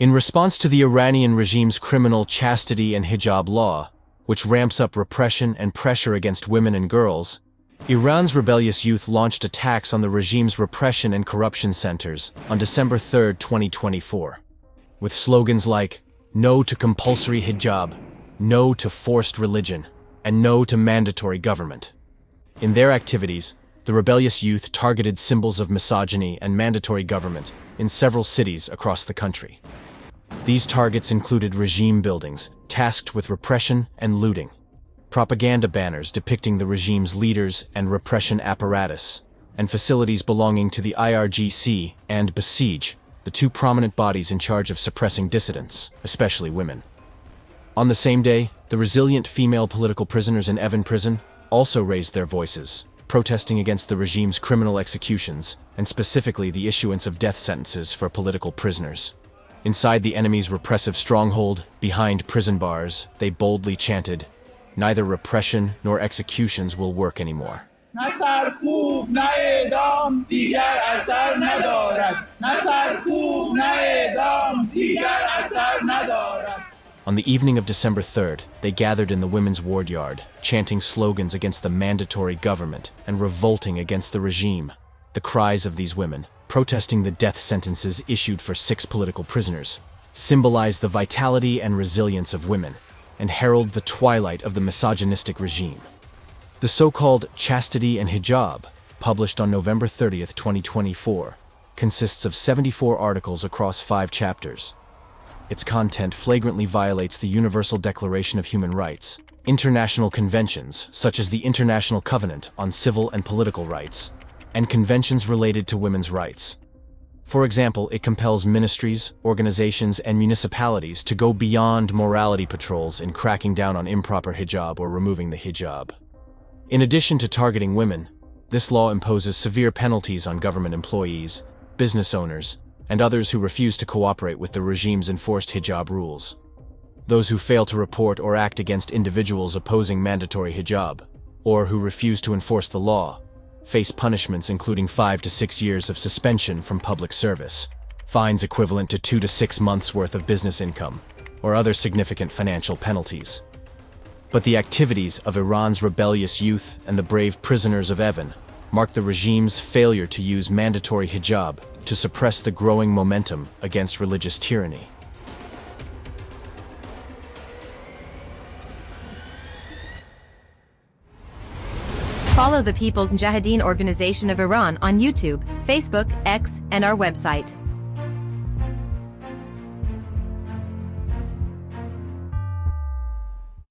In response to the Iranian regime's criminal Chastity and Hijab Law, which ramps up repression and pressure against women and girls, Iran's rebellious youth launched attacks on the regime's repression and corruption centers on December 3, 2024, with slogans like, "No to compulsory hijab," "No to forced religion," and "No to mandatory government." In their activities, the rebellious youth targeted symbols of misogyny and mandatory government in several cities across the country. These targets included regime buildings tasked with repression and looting, propaganda banners depicting the regime's leaders and repression apparatus, and facilities belonging to the IRGC and Basij, the two prominent bodies in charge of suppressing dissidents, especially women. On the same day, the resilient female political prisoners in Evin Prison also raised their voices, protesting against the regime's criminal executions, and specifically the issuance of death sentences for political prisoners. Inside the enemy's repressive stronghold, behind prison bars, they boldly chanted, "Neither repression nor executions will work anymore." On the evening of December 3rd, they gathered in the women's ward yard, chanting slogans against the mandatory government and revolting against the regime. The cries of these women, protesting the death sentences issued for 6 political prisoners, symbolize the vitality and resilience of women and herald the twilight of the misogynistic regime. The so-called Chastity and Hijab, published on November 30th, 2024, consists of 74 articles across 5 chapters. Its content flagrantly violates the Universal Declaration of Human Rights, international conventions such as the International Covenant on Civil and Political Rights, and conventions related to women's rights. For example, it compels ministries, organizations, and municipalities to go beyond morality patrols in cracking down on improper hijab or removing the hijab. In addition to targeting women, this law imposes severe penalties on government employees, business owners, and others who refuse to cooperate with the regime's enforced hijab rules. Those who fail to report or act against individuals opposing mandatory hijab, or who refuse to enforce the law, face punishments including 5 to 6 years of suspension from public service, fines equivalent to 2 to 6 months' worth of business income, or other significant financial penalties. But the activities of Iran's rebellious youth and the brave prisoners of Evin mark the regime's failure to use mandatory hijab to suppress the growing momentum against religious tyranny. Follow the People's Mujahideen Organization of Iran on YouTube, Facebook, X, and our website.